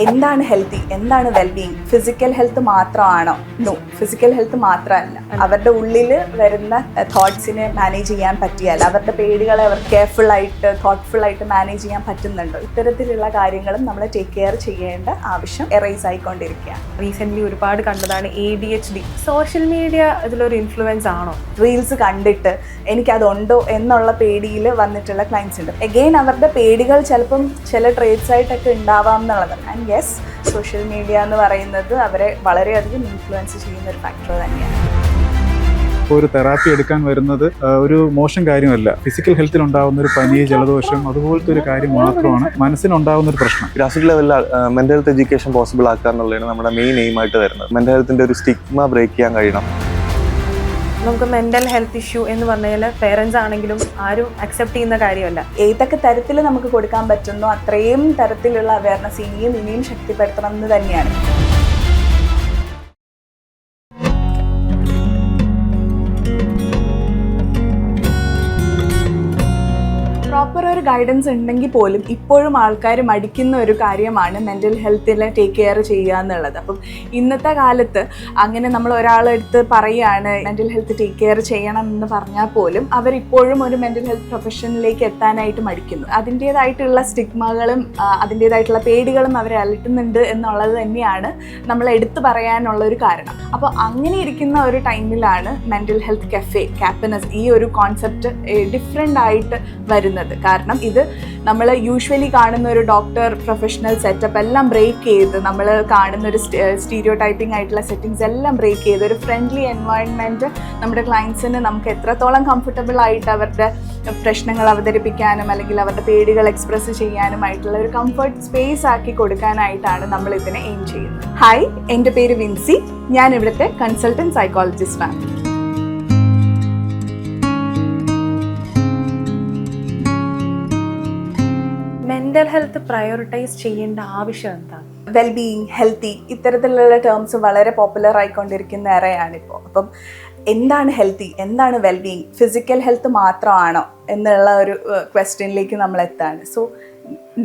എന്താണ് ഹെൽത്തി, എന്താണ് wellbeing? Physical health മാത്രമാണോ? നോ, ഫിസിക്കൽ ഹെൽത്ത് മാത്രമല്ല. അവരുടെ ഉള്ളിൽ വരുന്ന തോട്ട്സിനെ മാനേജ് ചെയ്യാൻ പറ്റിയാൽ, അവരുടെ പേടികളെ അവർ കെയർഫുള്ളായിട്ട് തോട്ട്ഫുള്ളായിട്ട് മാനേജ് ചെയ്യാൻ പറ്റുന്നുണ്ടോ? ഇത്തരത്തിലുള്ള കാര്യങ്ങളും നമ്മൾ ടേക്ക് കെയർ ചെയ്യേണ്ട ആവശ്യം എറൈസ് ആയിക്കൊണ്ടിരിക്കുകയാണ്. റീസെൻ്റ്ലി ഒരുപാട് കണ്ടതാണ് ADHD. സോഷ്യൽ മീഡിയ ഇതിലൊരു ഇൻഫ്ലുവൻസ് ആണോ? റീൽസ് കണ്ടിട്ട് എനിക്കതുണ്ടോ എന്നുള്ള പേടിയിൽ വന്നിട്ടുള്ള ക്ലയൻസ് ഉണ്ട്. എഗെയിൻ അവരുടെ പേടികൾ ചിലപ്പം ചില ട്രേറ്റ്സ് ആയിട്ടൊക്കെ ഉണ്ടാവാം എന്നുള്ളതാണ്. ആൻഡ് യെസ്, സോഷ്യൽ മീഡിയ എന്ന് പറയുന്നത് അവരെ വളരെയധികം ഇൻഫ്ലുവൻസ് ചെയ്യുന്ന ഒരു ഫാക്ടർ തന്നെയാണ്. ഒരു തെറാപ്പി എടുക്കാൻ വരുന്നത് ഒരു മോശം കാര്യമല്ല. ഫിസിക്കൽ ഹെൽത്തിൽ ഉണ്ടാകുന്ന ഒരു പനി, ജലദോഷം അതുപോലത്തെ ഒരു കാര്യം മാത്രമാണ് മനസ്സിനുണ്ടാകുന്ന ഒരു പ്രശ്നം. ഗ്രാസ്റൂട്ട് ലെവലിൽ മെന്റൽ ഹെൽത്ത് എഡ്യൂക്കേഷൻ പോസിബിൾ ആക്കുക എന്നുള്ളതാണ് നമ്മുടെ മെയിൻ എയിം ആയിട്ട് വരുന്നത്. മെന്റൽ ഹെൽത്തിന്റെ ഒരു സ്റ്റിഗ്മ ബ്രേക്ക് ചെയ്യാൻ കഴിയണം. നമുക്ക് മെൻ്റൽ ഹെൽത്ത് ഇഷ്യൂ എന്ന് പറഞ്ഞാൽ പേരൻസ് ആണെങ്കിലും ആരും അക്സെപ്റ്റ് ചെയ്യുന്ന കാര്യമല്ല. ഏതൊക്കെ തരത്തിൽ നമുക്ക് കൊടുക്കാൻ പറ്റുന്നോ അത്രയും തരത്തിലുള്ള അവയർനെസ് ഇനിയും ശക്തിപ്പെടുത്തണം എന്ന് തന്നെയാണ്. പ്രോപ്പർ ഒരു ഗൈഡൻസ് ഉണ്ടെങ്കിൽ പോലും ഇപ്പോഴും ആൾക്കാർ മടിക്കുന്ന ഒരു കാര്യമാണ് മെൻ്റൽ ഹെൽത്തിനെ ടേക്ക് കെയർ ചെയ്യുക എന്നുള്ളത്. അപ്പം ഇന്നത്തെ കാലത്ത് അങ്ങനെ നമ്മൾ ഒരാളെടുത്ത് പറയുകയാണ് മെൻ്റൽ ഹെൽത്ത് ടേക്ക് കെയർ ചെയ്യണം എന്ന് പറഞ്ഞാൽ പോലും അവരിപ്പോഴും ഒരു മെൻ്റൽ ഹെൽത്ത് പ്രൊഫഷനിലേക്ക് എത്താനായിട്ട് മടിക്കുന്നു. അതിൻ്റേതായിട്ടുള്ള സ്റ്റിഗ്മകളും അതിൻ്റേതായിട്ടുള്ള പേടികളും അവരെ അലട്ടുന്നുണ്ട് എന്നുള്ളത് തന്നെയാണ് നമ്മൾ എടുത്തു പറയാനുള്ള ഒരു കാരണം. അപ്പോൾ അങ്ങനെ ഇരിക്കുന്ന ഒരു ടൈമിലാണ് മെൻ്റൽ ഹെൽത്ത് ക്യാപ്പനസ് ഈ ഒരു കോൺസെപ്റ്റ് ഡിഫറെൻ്റ് ആയിട്ട് വരുന്നത്. കാരണം ഇത് നമ്മൾ യൂഷ്വലി കാണുന്ന ഒരു ഡോക്ടർ പ്രൊഫഷണൽ സെറ്റപ്പ് എല്ലാം ബ്രേക്ക് ചെയ്ത്, നമ്മൾ കാണുന്ന ഒരു സ്റ്റീരിയോ ടൈപ്പിംഗ് ആയിട്ടുള്ള സെറ്റിങ്സ് എല്ലാം ബ്രേക്ക് ചെയ്ത് ഒരു ഫ്രണ്ട്ലി എൻവയോൺമെൻറ്റ് നമ്മുടെ ക്ലയൻസിന് നമുക്ക് എത്രത്തോളം കംഫർട്ടബിൾ ആയിട്ട് അവരുടെ പ്രശ്നങ്ങൾ അവതരിപ്പിക്കാനും അല്ലെങ്കിൽ അവരുടെ പേടികൾ എക്സ്പ്രസ് ചെയ്യാനുമായിട്ടുള്ള ഒരു കംഫർട്ട് സ്പേസ് ആക്കി കൊടുക്കാനായിട്ടാണ് നമ്മൾ ഇതിനെ എയിം ചെയ്യുന്നത്. ഹായ്, എൻ്റെ പേര് വിൻസി. ഞാൻ ഇവിടുത്തെ കൺസൾട്ടൻറ്റ് സൈക്കോളജിസ്റ്റാണ്. മെൻ്റൽ ഹെൽത്ത് പ്രയോറിറ്റൈസ് ചെയ്യേണ്ട ആവശ്യം എന്താണ്? വെൽബീയിങ്, ഹെൽത്തി, ഇത്തരത്തിലുള്ള ടേംസ് വളരെ പോപ്പുലർ ആയിക്കൊണ്ടിരിക്കുന്ന ഏറെയാണിപ്പോൾ. അപ്പം എന്താണ് ഹെൽത്തി, എന്താണ് വെൽബീയിങ്? ഫിസിക്കൽ ഹെൽത്ത് മാത്രമാണോ എന്നുള്ള ഒരു ക്വസ്റ്റ്യനിലേക്ക് നമ്മൾ എത്താണ്. സോ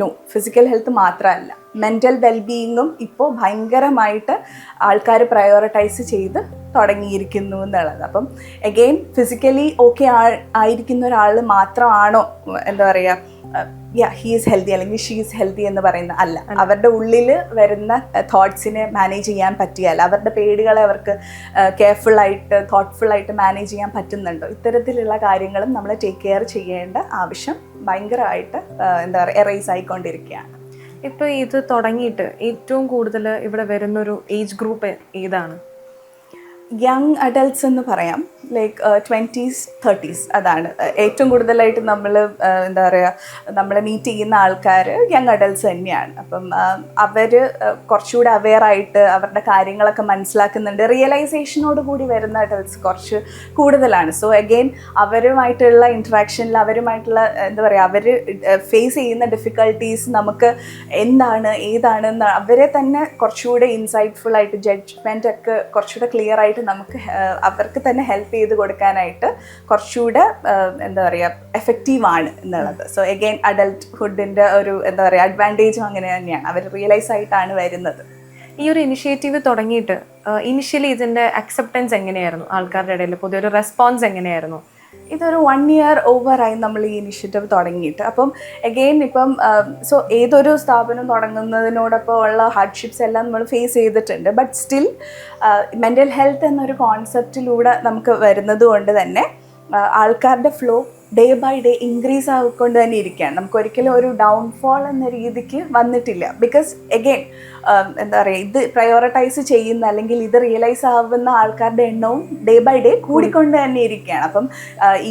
നോ, ഫിസിക്കൽ ഹെൽത്ത് മാത്രമല്ല, മെൻ്റൽ വെൽബീയിങ്ങും ഇപ്പോൾ ഭയങ്കരമായിട്ട് ആൾക്കാർ പ്രയോറിറ്റൈസ് ചെയ്ത് തുടങ്ങിയിരിക്കുന്നു എന്നുള്ളത്. അപ്പം എഗെയിൻ ഫിസിക്കലി ഓക്കെ ആയിരിക്കുന്ന ഒരാൾ മാത്രമാണോ എന്താ പറയുക ഹി ഈസ് ഹെൽത്തി അല്ലെങ്കിൽ ഷീ ഈസ് ഹെൽത്തി എന്ന് പറയുന്ന അല്ല. അവരുടെ ഉള്ളിൽ വരുന്ന തോട്ട്സിനെ മാനേജ് ചെയ്യാൻ പറ്റിയാൽ, അവരുടെ പേടികളെ അവർക്ക് കെയർഫുള്ളായിട്ട് തോട്ട്ഫുള്ളായിട്ട് മാനേജ് ചെയ്യാൻ പറ്റുന്നുണ്ടോ? ഇത്തരത്തിലുള്ള കാര്യങ്ങളും നമ്മൾ ടേക്ക് കെയർ ചെയ്യേണ്ട ആവശ്യം ഭയങ്കരമായിട്ട് എന്താ പറയുക എറൈസ് ആയിക്കൊണ്ടിരിക്കുകയാണ്. ഇപ്പോൾ ഇത് തുടങ്ങിയിട്ട് ഏറ്റവും കൂടുതൽ ഇവിടെ വരുന്നൊരു ഏജ് ഗ്രൂപ്പ് ഏതാണ്? യങ് അഡൽട്ട്സ് എന്ന് പറയാം. Like 20s 30s. അതാണ് ഏറ്റവും കൂടുതലായിട്ട് നമ്മൾ എന്താ പറയുക നമ്മൾ മീറ്റ് ചെയ്യുന്ന ആൾക്കാർ യങ് അഡൽട്ട്സ് തന്നെയാണ്. അപ്പം അവർ കുറച്ചുകൂടെ അവെയറായിട്ട് അവരുടെ കാര്യങ്ങളൊക്കെ മനസ്സിലാക്കുന്നുണ്ട്. റിയലൈസേഷനോട് കൂടി വരുന്ന അഡൽട്ട്സ് കുറച്ച് കൂടുതലാണ്. സോ അഗെയിൻ അവരുമായിട്ടുള്ള ഇൻട്രാക്ഷനിൽ അവരുമായിട്ടുള്ള എന്താ പറയുക അവർ ഫേസ് ചെയ്യുന്ന ഡിഫിക്കൽട്ടീസ് നമുക്ക് എന്താണ് ഏതാണെന്ന് അവരെ തന്നെ കുറച്ചുകൂടെ ഇൻസൈറ്റ്ഫുള്ളായിട്ട് ജഡ്ജ്മെൻ്റ് ഒക്കെ കുറച്ചുകൂടെ ക്ലിയർ ആയിട്ട് നമുക്ക് അവർക്ക് തന്നെ ഹെൽപ്പ് ചെയ്ത് കൊടുക്കാനായിട്ട് കുറച്ചുകൂടെ എന്താ പറയുക എഫക്റ്റീവാണ് എന്നുള്ളത്. സോ എഗെയിൻ അഡൽട്ട്ഹുഡിൻ്റെ ഒരു എന്താ പറയുക അഡ്വാൻറ്റേജും അങ്ങനെ തന്നെയാണ്. അവർ റിയലൈസ് ആയിട്ടാണ് വരുന്നത്. ഈ ഒരു ഇനിഷ്യേറ്റീവ് തുടങ്ങിയിട്ട് ഇനിഷ്യലി ഇതിൻ്റെ അക്സെപ്റ്റൻസ് എങ്ങനെയായിരുന്നു? ആൾക്കാരുടെ ഇടയിൽ പൊതുവെ റെസ്പോൺസ് എങ്ങനെയായിരുന്നു? ഇതൊരു 1 year ഓവറായി നമ്മൾ ഈ ഇനിഷ്യേറ്റീവ് തുടങ്ങിയിട്ട്. അപ്പം എഗെയിൻ ഇപ്പം സോ ഏതൊരു സ്ഥാപനം തുടങ്ങുന്നതിനോടൊപ്പം ഉള്ള ഹാർഡ്ഷിപ്സ് എല്ലാം നമ്മൾ ഫേസ് ചെയ്തിട്ടുണ്ട്. ബട്ട് സ്റ്റിൽ മെൻ്റൽ ഹെൽത്ത് എന്നൊരു കോൺസെപ്റ്റിലൂടെ നമുക്ക് വരുന്നത് കൊണ്ട് തന്നെ ആൾക്കാരുടെ flow day by day increase ആയിക്കൊണ്ട് തന്നെ ഇരിക്കുകയാണ്. നമുക്കൊരിക്കലും ഒരു ഡൗൺഫോൾ എന്ന രീതിക്ക് വന്നിട്ടില്ല. ബിക്കോസ് എഗെയിൻ എന്താ പറയുക ഇത് പ്രയോറിറ്റൈസ് ചെയ്യുന്ന അല്ലെങ്കിൽ ഇത് റിയലൈസ് ആവുന്ന ആൾക്കാരുടെ എണ്ണവും ഡേ ബൈ ഡേ കൂടിക്കൊണ്ട് തന്നെ ഇരിക്കുകയാണ്. അപ്പം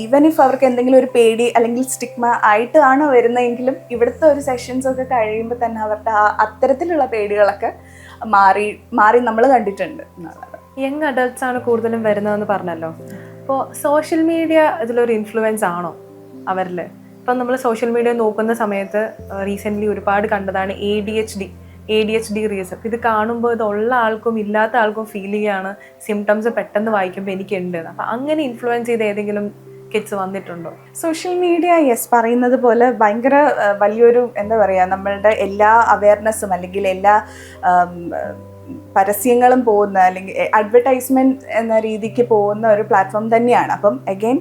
ഈവൻ ഇഫ് അവർക്ക് എന്തെങ്കിലും ഒരു പേടി അല്ലെങ്കിൽ സ്റ്റിഗ്മ ആയിട്ടാണ് വരുന്നതെങ്കിലും ഇവിടുത്തെ ഒരു സെഷൻസൊക്കെ കഴിയുമ്പോൾ തന്നെ അവരുടെ അത്തരത്തിലുള്ള പേടികളൊക്കെ മാറി നമ്മൾ കണ്ടിട്ടുണ്ട് എന്നുള്ളത്. യങ് അഡൾട്ട്സ് ആണ് കൂടുതലും വരുന്നതെന്ന് പറഞ്ഞല്ലോ. അപ്പോൾ സോഷ്യൽ മീഡിയ ഇതിലൊരു ഇൻഫ്ലുവൻസ് ആണോ അവരിൽ? ഇപ്പം നമ്മൾ സോഷ്യൽ മീഡിയ നോക്കുന്ന സമയത്ത് റീസെൻ്റ്ലി ഒരുപാട് കണ്ടതാണ് ADHD റീസൺ. ഇത് കാണുമ്പോൾ ഇതുള്ള ആൾക്കും ഇല്ലാത്ത ആൾക്കും ഫീൽ ചെയ്യുകയാണ് സിംറ്റംസ് പെട്ടെന്ന് വായിക്കുമ്പോൾ എനിക്കുണ്ട്. അപ്പം അങ്ങനെ ഇൻഫ്ലുവൻസ് ചെയ്ത് ഏതെങ്കിലും കിഡ്സ് വന്നിട്ടുണ്ടോ? സോഷ്യൽ മീഡിയ യെസ് പറയുന്നത് പോലെ ഭയങ്കര വലിയൊരു എന്താ പറയുക, നമ്മളുടെ എല്ലാ അവയർനെസ്സും അല്ലെങ്കിൽ എല്ലാ പരസ്യങ്ങളും പോകുന്ന അല്ലെങ്കിൽ അഡ്വർടൈസ്മെൻറ്റ് എന്ന രീതിക്ക് പോകുന്ന ഒരു പ്ലാറ്റ്ഫോം തന്നെയാണ്. അപ്പം അഗെയിൻ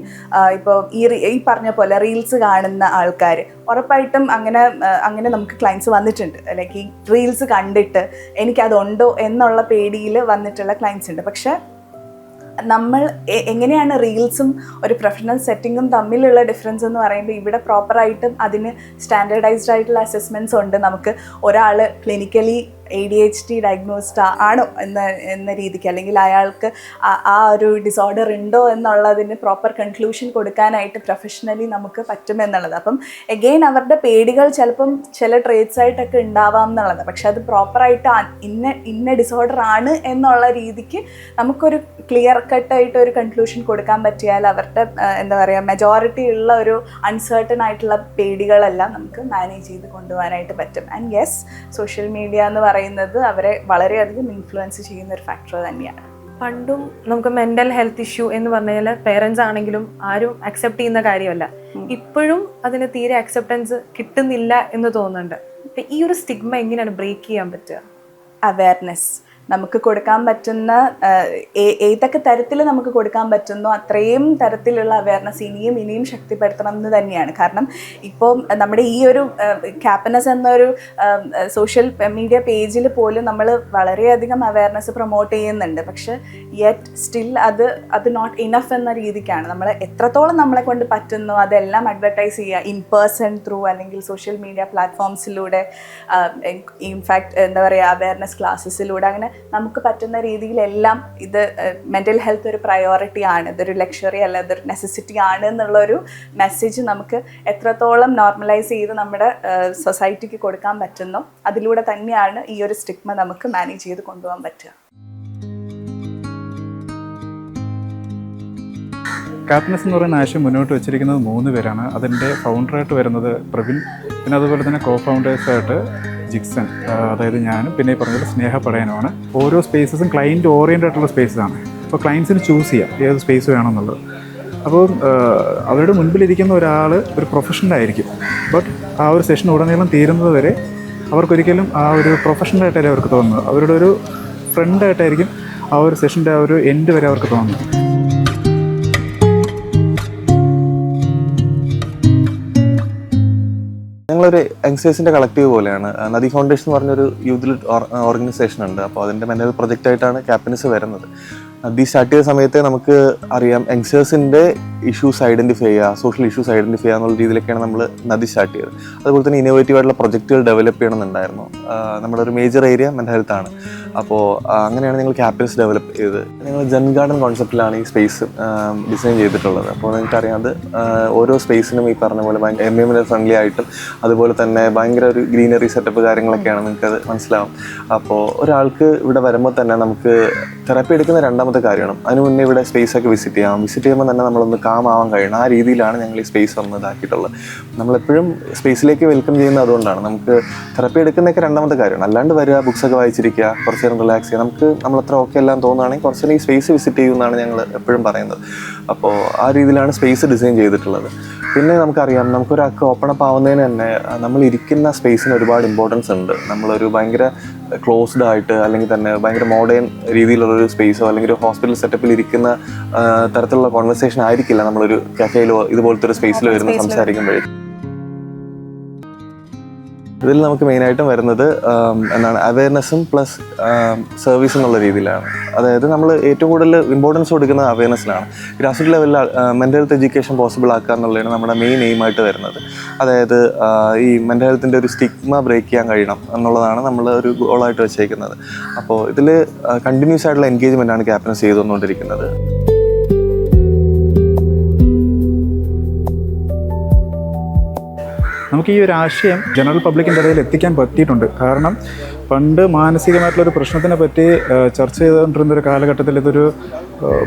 ഇപ്പോൾ ഈ പറഞ്ഞ പോലെ റീൽസ് കാണുന്ന ആൾക്കാർ ഉറപ്പായിട്ടും അങ്ങനെ നമുക്ക് ക്ലയൻസ് വന്നിട്ടുണ്ട്. ലൈക്ക് ഈ റീൽസ് കണ്ടിട്ട് എനിക്കതുണ്ടോ എന്നുള്ള പേടിയിൽ വന്നിട്ടുള്ള ക്ലയൻസ് ഉണ്ട്. പക്ഷേ നമ്മൾ എങ്ങനെയാണ് റീൽസും ഒരു പ്രൊഫഷണൽ സെറ്റിങ്ങും തമ്മിലുള്ള ഡിഫറൻസ് എന്ന് പറയുമ്പോൾ ഇവിടെ പ്രോപ്പറായിട്ടും അതിന് സ്റ്റാൻഡേർഡൈസ്ഡ് ആയിട്ടുള്ള അസസ്മെൻറ്റ്സ് ഉണ്ട്. നമുക്ക് ഒരാൾ ക്ലിനിക്കലി ADHD ഡയഗ്നോസ്ഡ് ആണോ എന്ന രീതിക്ക്, അല്ലെങ്കിൽ അയാൾക്ക് ആ ഒരു ഡിസോർഡർ ഉണ്ടോ എന്നുള്ളതിന് പ്രോപ്പർ കൺക്ലൂഷൻ കൊടുക്കാനായിട്ട് പ്രൊഫഷണലി നമുക്ക് പറ്റുമെന്നുള്ളത്. അപ്പം എഗെയിൻ അവരുടെ പേടികൾ ചിലപ്പം ചില ട്രേറ്റ്സ് ആയിട്ടൊക്കെ ഉണ്ടാവാം എന്നുള്ളത്. പക്ഷെ അത് പ്രോപ്പറായിട്ട് ഇന്ന ഡിസോർഡർ ആണ് എന്നുള്ള രീതിക്ക് നമുക്കൊരു ക്ലിയർ കട്ടായിട്ട് ഒരു കൺക്ലൂഷൻ കൊടുക്കാൻ പറ്റിയാൽ അവരുടെ എന്താ പറയുക മെജോറിറ്റി ഉള്ള ഒരു അൺസർട്ടൺ ആയിട്ടുള്ള പേടികളെല്ലാം നമുക്ക് മാനേജ് ചെയ്ത് കൊണ്ടുപോകാനായിട്ട് പറ്റും. ആൻഡ് യെസ്, സോഷ്യൽ മീഡിയ എന്ന് പറയുന്നത് അവരെ വളരെയധികം ഇൻഫ്ലുവൻസ് ചെയ്യുന്ന ഒരു ഫാക്ടർ തന്നെയാണ്. പണ്ടും നമുക്ക് മെന്റൽ ഹെൽത്ത് ഇഷ്യൂ എന്ന് പറഞ്ഞാൽ പേരൻസ് ആണെങ്കിലും ആരും അക്സെപ്റ്റ് ചെയ്യുന്ന കാര്യമല്ല. ഇപ്പോഴും അതിന് തീരെ അക്സെപ്റ്റൻസ് കിട്ടുന്നില്ല എന്ന് തോന്നുന്നുണ്ട്. ഈ ഒരു സ്റ്റിഗ്മ എങ്ങനെയാണ് ബ്രേക്ക് ചെയ്യാൻ പറ്റുക? അവയർനെസ് നമുക്ക് കൊടുക്കാൻ പറ്റുന്ന ഏതൊക്കെ തരത്തിൽ നമുക്ക് കൊടുക്കാൻ പറ്റുന്നോ അത്രയും തരത്തിലുള്ള അവയർനെസ് ഇനിയും ശക്തിപ്പെടുത്തണം എന്ന് തന്നെയാണ്. കാരണം ഇപ്പോൾ നമ്മുടെ ഈ ഒരു ക്യാപ്പനസ് എന്നൊരു സോഷ്യൽ മീഡിയ പേജിൽ പോലും നമ്മൾ വളരെയധികം അവയർനെസ് പ്രൊമോട്ട് ചെയ്യുന്നുണ്ട്. പക്ഷെ യെറ്റ് സ്റ്റിൽ അത് നോട്ട് ഇനഫ് എന്ന രീതിക്കാണ്. നമ്മൾ എത്രത്തോളം നമ്മളെ കൊണ്ട് പറ്റുന്നോ അതെല്ലാം അഡ്വർടൈസ് ചെയ്യുക ഇൻ പേഴ്സൺ ത്രൂ അല്ലെങ്കിൽ സോഷ്യൽ മീഡിയ പ്ലാറ്റ്ഫോംസിലൂടെ, ഇൻഫാക്ട് എന്താ പറയുക അവയർനെസ് ക്ലാസ്സസിലൂടെ, അങ്ങനെ നമുക്ക് പറ്റുന്ന രീതിയിലെല്ലാം ഇത് മെൻ്റൽ ഹെൽത്ത് ഒരു പ്രയോറിറ്റി ആണ്, ഇതൊരു ലക്ഷറി അല്ല, ഇതൊരു നെസസിറ്റി ആണ് എന്നുള്ളൊരു മെസ്സേജ് നമുക്ക് എത്രത്തോളം നോർമലൈസ് ചെയ്ത് നമ്മുടെ സൊസൈറ്റിക്ക് കൊടുക്കാൻ പറ്റുന്നോ അതിലൂടെ തന്നെയാണ് ഈ ഒരു സ്റ്റിഗ്മ നമുക്ക് മാനേജ് ചെയ്ത് കൊണ്ടുപോകാൻ പറ്റുക. കാപ്നസ് എന്ന് പറയുന്ന ആശയം മുന്നോട്ട് വെച്ചിരിക്കുന്നത് 3 പേരാണ്. അതിൻ്റെ ഫൗണ്ടറായിട്ട് വരുന്നത് പ്രവീൺ, പിന്നെ അതുപോലെ തന്നെ കോ ഫൗണ്ടേഴ്സായിട്ട് ജിക്സൺ, അതായത് ഞാനും പിന്നെ ഈ പറഞ്ഞ സ്നേഹ പടയനുമാണ്. ഓരോ സ്പേസസും ക്ലയൻറ്റ് ഓറിയൻറ്റഡ് ആയിട്ടുള്ള സ്പേസസാണ്. അപ്പോൾ ക്ലയൻസിന് ചൂസ് ചെയ്യാം ഏത് സ്പേസ് വേണമെന്നുള്ളത്. അപ്പോൾ അവരുടെ മുൻപിലിരിക്കുന്ന ഒരാൾ ഒരു പ്രൊഫഷണലായിരിക്കും. ബട്ട് ആ ഒരു സെഷൻ ഉടനീളം തീരുന്നത് വരെ അവർക്കൊരിക്കലും ആ ഒരു പ്രൊഫഷണലായിട്ടല്ലേ അവർക്ക് തോന്നുന്നത്. അവരുടെ ഒരു ഫ്രണ്ടായിട്ടായിരിക്കും ആ ഒരു സെഷൻ്റെ ആ ഒരു എൻഡ് വരെ അവർക്ക് തോന്നുന്നത്. ഞങ്ങളൊരു യങ്സ്റ്റേഴ്സിൻ്റെ കളക്റ്റീവ് പോലെയാണ്. നദി ഫൗണ്ടേഷൻ എന്ന് പറഞ്ഞൊരു യൂത്ത് ഓർഗനൈസേഷൻ ഉണ്ട്. അപ്പോൾ അതിൻ്റെ മെൻ്റൽ പ്രൊജക്റ്റായിട്ടാണ് ക്യാപ്നസ് വരുന്നത്. നദി സ്റ്റാർട്ട് ചെയ്ത സമയത്ത് നമുക്ക് അറിയാം യങ്സ്റ്റേഴ്സിൻ്റെ ഇഷ്യൂസ് ഐഡൻറ്റിഫൈ ചെയ്യുക, സോഷ്യൽ ഇഷ്യൂസ് ഐഡൻറ്റിഫൈ ചെയ്യുക എന്നുള്ള രീതിയിലൊക്കെയാണ് നമ്മൾ നദി സ്റ്റാർട്ട് ചെയ്തത്. അതുപോലെ തന്നെ ഇന്നോവേറ്റീവ് ആയിട്ടുള്ള പ്രൊജക്റ്റുകൾ ഡെവലപ്പ് ചെയ്യണമെന്നുണ്ടായിരുന്നു. നമ്മുടെ ഒരു മേജർ ഏരിയ മെൻ്റൽ ഹെൽത്ത് ആണ്. അപ്പോൾ അങ്ങനെയാണ് ഞങ്ങൾ ക്യാപ്നസ് ഡെവലപ്പ് ചെയ്തത്. ഞങ്ങൾ ജൻ ഗാർഡൻ കോൺസെപ്റ്റിലാണ് ഈ സ്പേസ് ഡിസൈൻ ചെയ്തിട്ടുള്ളത്. അപ്പോൾ നിങ്ങൾക്കറിയാം അത് ഓരോ സ്പേസിനും ഈ പറഞ്ഞ പോലെ ഭയങ്കര എൻവയോൺമെൻറ്റൽ ഫ്രണ്ട്ലി ആയിട്ടും അതുപോലെ തന്നെ ഭയങ്കര ഒരു ഗ്രീനറി സെറ്റപ്പ് കാര്യങ്ങളൊക്കെയാണ്, നിങ്ങൾക്കത് മനസ്സിലാവും. അപ്പോൾ ഒരാൾക്ക് ഇവിടെ വരുമ്പോൾ തന്നെ നമുക്ക് തെറാപ്പി എടുക്കുന്ന രണ്ടാമത്തെ കാര്യമാണ്. അതിന് മുന്നേ ഇവിടെ സ്പേസൊക്കെ വിസിറ്റ് ചെയ്യുമ്പോൾ തന്നെ നമ്മളൊന്ന് കാമാവാൻ കഴിയണം. ആ രീതിയിലാണ് ഞങ്ങൾ ഈ സ്പേസ് വന്നതാക്കിയിട്ടുള്ളത്. നമ്മളെപ്പോഴും സ്പേസിലേക്ക് വെൽക്കം ചെയ്യുന്നത് അതുകൊണ്ടാണ്. നമുക്ക് തെറാപ്പി എടുക്കുന്നതൊക്കെ രണ്ടാമത്തെ കാര്യമാണ്. അല്ലാണ്ട് വരിക, ബുക്സൊക്കെ വായിച്ചിരിക്കുക, കുറച്ച് നേരം റിലാക്സ് ചെയ്യുക. നമുക്ക് നമ്മളത്ര ഓക്കെ എല്ലാം തോന്നുകയാണെങ്കിൽ കുറച്ച് നേരം ഈ സ്പേസ് വിസിറ്റ് ചെയ്യുമെന്നാണ് ഞങ്ങൾ എപ്പോഴും പറയുന്നത്. അപ്പോൾ ആ രീതിയിലാണ് സ്പേസ് ഡിസൈൻ ചെയ്തിട്ടുള്ളത്. പിന്നെ നമുക്കറിയാം, നമുക്കൊരാൾക്ക് ഓപ്പൺ അപ്പ് ആവുന്നതിന് തന്നെ നമ്മൾ ഇരിക്കുന്ന സ്പേസിന് ഒരുപാട് ഇമ്പോർട്ടൻസ് ഉണ്ട്. നമ്മളൊരു ഭയങ്കര ക്ലോസ്ഡ് ആയിട്ട് അല്ലെങ്കിൽ തന്നെ ഭയങ്കര മോഡേൺ രീതിയിലുള്ളൊരു സ്പേസോ അല്ലെങ്കിൽ ഒരു ഹോസ്പിറ്റൽ സെറ്റപ്പിൽ ഇരിക്കുന്ന തരത്തിലുള്ള കോൺവെർസേഷൻ ആയിരിക്കില്ല നമ്മളൊരു കഫേയിലോ ഇതുപോലത്തെ ഒരു സ്പേസിലോ വരുന്ന സംസാരിക്കുമ്പോഴേക്കും. ഇതിൽ നമുക്ക് മെയിനായിട്ടും വരുന്നത് എന്താണ് അവയർനെസ്സും പ്ലസ് സർവീസ് എന്നുള്ള രീതിയിലാണ്. അതായത് നമ്മൾ ഏറ്റവും കൂടുതൽ ഇമ്പോർട്ടൻസ് കൊടുക്കുന്നത് അവയർനെസ്സിലാണ്. ഗ്രാസ് റൂട്ട് ലെവലിൽ മെൻ്റൽ ഹെൽത്ത് എഡ്യൂക്കേഷൻ പോസിബിൾ ആക്കുക എന്നുള്ളതാണ് നമ്മുടെ മെയിൻ എയിമായിട്ട് വരുന്നത്. അതായത് ഈ മെൻ്റൽ ഹെൽത്തിൻ്റെ ഒരു സ്റ്റിഗ്മ ബ്രേക്ക് ചെയ്യാൻ കഴിയണം എന്നുള്ളതാണ് നമ്മൾ ഒരു ഗോളായിട്ട് വെച്ചേക്കുന്നത്. അപ്പോൾ ഇതിൽ കണ്ടിന്യൂസ് ആയിട്ടുള്ള എൻഗേജ്മെൻ്റ് ആണ് ക്യാപ്നസ് ചെയ്തു വന്നുകൊണ്ടിരിക്കുന്നത്. നമുക്ക് ഈ ഒരു ആശയം ജനറൽ പബ്ലിക്കിൻ്റെ ഇടയിൽ എത്തിക്കാൻ പറ്റിയിട്ടുണ്ട്. കാരണം പണ്ട് മാനസികമായിട്ടുള്ളൊരു പ്രശ്നത്തിനെ പറ്റി ചർച്ച ചെയ്തുകൊണ്ടിരുന്ന ഒരു കാലഘട്ടത്തിൽ ഇതൊരു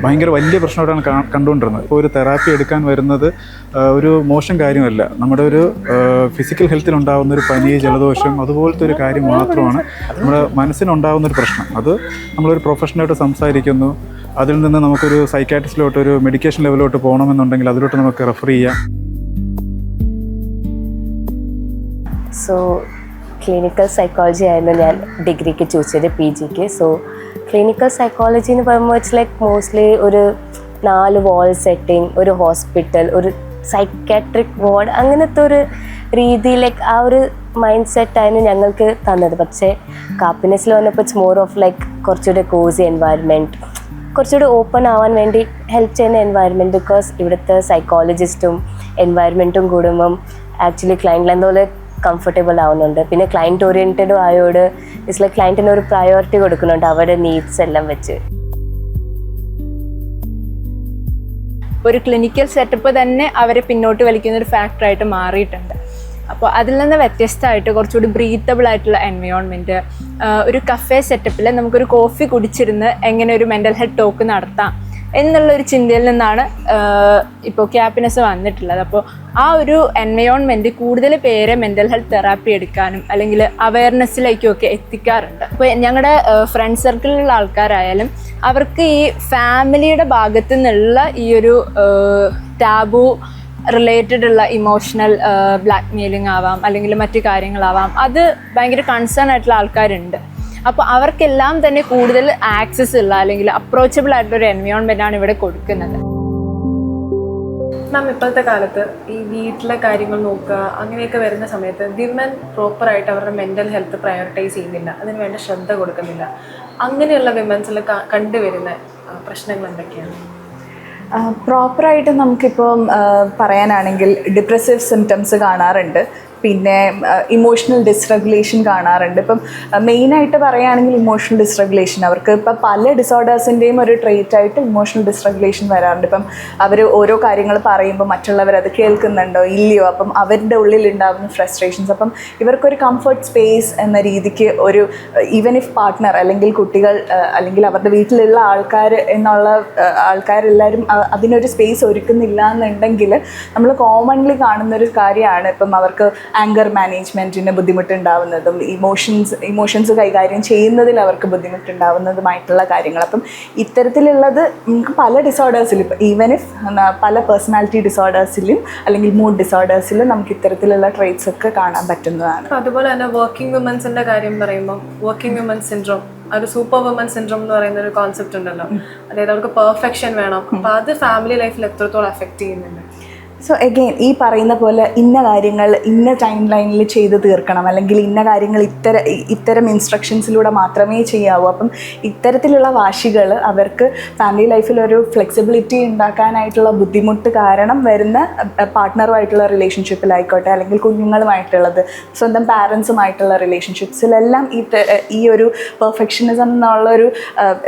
ഭയങ്കര വലിയ പ്രശ്നമായിട്ടാണ് കണ്ടുകൊണ്ടിരുന്നത്. ഇപ്പോൾ ഒരു തെറാപ്പി എടുക്കാൻ വരുന്നത് ഒരു മോശം കാര്യമല്ല. നമ്മുടെ ഒരു ഫിസിക്കൽ ഹെൽത്തിലുണ്ടാകുന്ന ഒരു പനി, ജലദോഷം അതുപോലത്തെ ഒരു കാര്യം മാത്രമാണ് നമ്മുടെ മനസ്സിനുണ്ടാകുന്നൊരു പ്രശ്നം. അത് നമ്മളൊരു പ്രൊഫഷണലായിട്ട് സംസാരിക്കുന്നു, അതിൽ നിന്ന് നമുക്കൊരു സൈക്കാട്രിസ്റ്റിലോട്ട്, ഒരു മെഡിക്കേഷൻ ലെവലിലോട്ട് പോകണമെന്നുണ്ടെങ്കിൽ അതിലോട്ട് നമുക്ക് റെഫർ ചെയ്യാം. സോ ക്ലിനിക്കൽ സൈക്കോളജി ആയിരുന്നു ഞാൻ ഡിഗ്രിക്ക് ചൂസ് ചെയ്ത് PGക്ക്. സോ ക്ലിനിക്കൽ സൈക്കോളജി എന്ന് പറയുമ്പോൾ ഇറ്റ്സ് ലൈക്ക് മോസ്റ്റ്ലി ഒരു 4 വാൾ സെറ്റിംഗ്, ഒരു ഹോസ്പിറ്റൽ, ഒരു സൈക്കാട്രിക് വാർഡ്, അങ്ങനത്തെ ഒരു രീതിയിലേക്ക് ആ ഒരു മൈൻഡ് സെറ്റായിരുന്നു ഞങ്ങൾക്ക് തന്നത്. പക്ഷേ കാപ്പിനെസ്സിൽ വന്നപ്പോൾ ഇറ്റ്സ് മോർ ഓഫ് ലൈക്ക് കുറച്ചുകൂടെ കോസി എൻവയൺമെൻറ്റ്, കുറച്ചുകൂടി ഓപ്പൺ ആവാൻ വേണ്ടി ഹെൽപ്പ് ചെയ്യുന്ന എൻവയൺമെൻറ്റ്. ബിക്കോസ് ഇവിടുത്തെ സൈക്കോളജിസ്റ്റും എൻവയൺമെൻറ്റും കൂടുമ്പം ആക്ച്വലി ക്ലയൻറ്റിൽ എന്തോലെ കംഫർട്ടബിൾ ആവുന്നുണ്ട്. പിന്നെ ക്ലയൻറ്റ് ഓറിയൻറ്റഡും ആയോട് ഇറ്റ്സ് ലൈക്ക് ക്ലയൻറ്റിന് ഒരു പ്രയോറിറ്റി കൊടുക്കുന്നുണ്ട് അവരുടെ നീഡ്സ് എല്ലാം വെച്ച്. ഒരു ക്ലിനിക്കൽ സെറ്റപ്പ് തന്നെ അവരെ പിന്നോട്ട് വലിക്കുന്ന ഒരു ഫാക്ടറായിട്ട് മാറിയിട്ടുണ്ട്. അപ്പോൾ അതിൽ നിന്ന് വ്യത്യസ്തമായിട്ട് കുറച്ചുകൂടി ബ്രീത്തബിൾ ആയിട്ടുള്ള എൻവയോൺമെൻറ്റ്, ഒരു കഫേ സെറ്റപ്പിൽ നമുക്കൊരു കോഫി കുടിച്ചിരുന്ന് എങ്ങനെ ഒരു മെൻ്റൽ ഹെൽത്ത് ടോക്ക് നടത്താം എന്നുള്ളൊരു ചിന്തയിൽ നിന്നാണ് ഇപ്പോൾ ക്യാപ്പിനെസ് വന്നിട്ടുള്ളത്. അപ്പോൾ ആ ഒരു എൻവയോൺമെൻറ്റ് കൂടുതൽ പേരെ മെൻ്റൽ ഹെൽത്ത് തെറാപ്പി എടുക്കാനും അല്ലെങ്കിൽ അവയർനെസ്സിലേക്കും ഒക്കെ എത്തിക്കാറുണ്ട്. അപ്പോൾ ഞങ്ങളുടെ ഫ്രണ്ട് സർക്കിളിലുള്ള ആൾക്കാരായാലും അവർക്ക് ഈ ഫാമിലിയുടെ ഭാഗത്തു നിന്നുള്ള ഈ ഒരു ടാബു റിലേറ്റഡ് ഉള്ള ഇമോഷണൽ ബ്ലാക്ക് മെയിലിംഗ് ആവാം അല്ലെങ്കിൽ മറ്റു കാര്യങ്ങളാവാം, അത് ഭയങ്കര കൺസേൺ ആയിട്ടുള്ള ആൾക്കാരുണ്ട്. അപ്പോൾ അവർക്കെല്ലാം തന്നെ കൂടുതൽ ആക്സസ് ഉള്ള അല്ലെങ്കിൽ അപ്രോച്ചബിൾ ആയിട്ടുള്ളൊരു എൻവയോൺമെൻ്റ് ആണ് ഇവിടെ കൊടുക്കുന്നത്. മാം, ഇപ്പോഴത്തെ കാലത്ത് ഈ വീട്ടിലെ കാര്യങ്ങൾ നോക്കുക അങ്ങനെയൊക്കെ വരുന്ന സമയത്ത് വിമൻ പ്രോപ്പറായിട്ട് അവരുടെ മെൻ്റൽ ഹെൽത്ത് പ്രയോറിറ്റൈസ് ചെയ്യുന്നില്ല, അതിന് വേണ്ട ശ്രദ്ധ കൊടുക്കുന്നില്ല. അങ്ങനെയുള്ള വിമൻസിൽ കണ്ടുവരുന്ന പ്രശ്നങ്ങൾ എന്തൊക്കെയാണ്? പ്രോപ്പറായിട്ട് നമുക്കിപ്പം പറയാനാണെങ്കിൽ ഡിപ്രസീവ് സിംറ്റംസ് കാണാറുണ്ട്, പിന്നെ ഇമോഷണൽ ഡിസ്റെഗുലേഷൻ കാണാറുണ്ട്. ഇപ്പം മെയിനായിട്ട് പറയുകയാണെങ്കിൽ ഇമോഷണൽ ഡിസ്റെഗുലേഷൻ അവർക്ക് ഇപ്പം പല ഡിസോർഡേഴ്സിൻ്റെയും ഒരു ട്രേറ്റ് ആയിട്ട് ഇമോഷണൽ ഡിസ്റെഗുലേഷൻ വരാറുണ്ട്. ഇപ്പം അവർ ഓരോ കാര്യങ്ങൾ പറയുമ്പോൾ മറ്റുള്ളവർ അത് കേൾക്കുന്നുണ്ടോ ഇല്ലയോ, അപ്പം അവരുടെ ഉള്ളിലുണ്ടാകുന്ന ഫ്രസ്ട്രേഷൻസ്. അപ്പം ഇവർക്കൊരു കംഫർട്ട് സ്പേസ് എന്ന രീതിക്ക് ഒരു ഈവൻ ഇഫ് പാർട്ട്ണർ അല്ലെങ്കിൽ കുട്ടികൾ അല്ലെങ്കിൽ അവരുടെ വീട്ടിലുള്ള ആൾക്കാരെല്ലാവരും അതിനൊരു സ്പേസ് ഒരുക്കുന്നില്ല എന്നുണ്ടെങ്കിൽ നമ്മൾ കോമൺലി കാണുന്നൊരു കാര്യമാണ് ഇപ്പം അവർക്ക് ആങ്കർ മാനേജ്മെൻറ്റിന് ബുദ്ധിമുട്ടുണ്ടാവുന്നതും ഇമോഷൻസ് കൈകാര്യം ചെയ്യുന്നതിൽ അവർക്ക് ബുദ്ധിമുട്ടുണ്ടാവുന്നതുമായിട്ടുള്ള കാര്യങ്ങൾ. അപ്പം ഇത്തരത്തിലുള്ളത് നമുക്ക് പല ഡിസോർഡേഴ്സിലും, ഈവൻ ഇഫ് പല പേഴ്സണാലിറ്റി ഡിസോർഡേഴ്സിലും അല്ലെങ്കിൽ മൂഡ് ഡിസോർഡേഴ്സിലും നമുക്ക് ഇത്തരത്തിലുള്ള ട്രേറ്റ്സ് ഒക്കെ കാണാൻ പറ്റുന്നതാണ്. അതുപോലെ തന്നെ വർക്കിംഗ് വിമൻസിന്റെ കാര്യം പറയുമ്പോൾ വർക്കിംഗ് വിമൻ സിൻഡ്രോം, ഒരു സൂപ്പർ വുമൻ സിൻഡ്രോം എന്ന് പറയുന്ന ഒരു കോൺസെപ്റ്റ് ഉണ്ടല്ലോ, അതായത് അവർക്ക് പെർഫെക്ഷൻ വേണം. അപ്പോൾ അത് ഫാമിലി ലൈഫിൽ എത്രത്തോളം അഫക്റ്റ് ചെയ്യുന്നുണ്ട്? സോ എഗെയിൻ ഈ പറയുന്ന പോലെ ഇന്ന കാര്യങ്ങൾ ഇന്ന ടൈം ലൈനിൽ ചെയ്ത് തീർക്കണം, അല്ലെങ്കിൽ ഇന്ന കാര്യങ്ങൾ ഇത്തരം ഇൻസ്ട്രക്ഷൻസിലൂടെ മാത്രമേ ചെയ്യാവൂ. അപ്പം ഇത്തരത്തിലുള്ള വാശികൾ അവർക്ക് ഫാമിലി ലൈഫിലൊരു ഫ്ലെക്സിബിലിറ്റി ഉണ്ടാക്കാനായിട്ടുള്ള ബുദ്ധിമുട്ട് കാരണം വരുന്ന പാർട്ട്ണറുമായിട്ടുള്ള റിലേഷൻഷിപ്പിലായിക്കോട്ടെ അല്ലെങ്കിൽ കുഞ്ഞുങ്ങളുമായിട്ടുള്ളത്, സ്വന്തം പാരൻസുമായിട്ടുള്ള റിലേഷൻഷിപ്സിലെല്ലാം ഈ ഒരു പെർഫെക്ഷനിസം എന്നുള്ളൊരു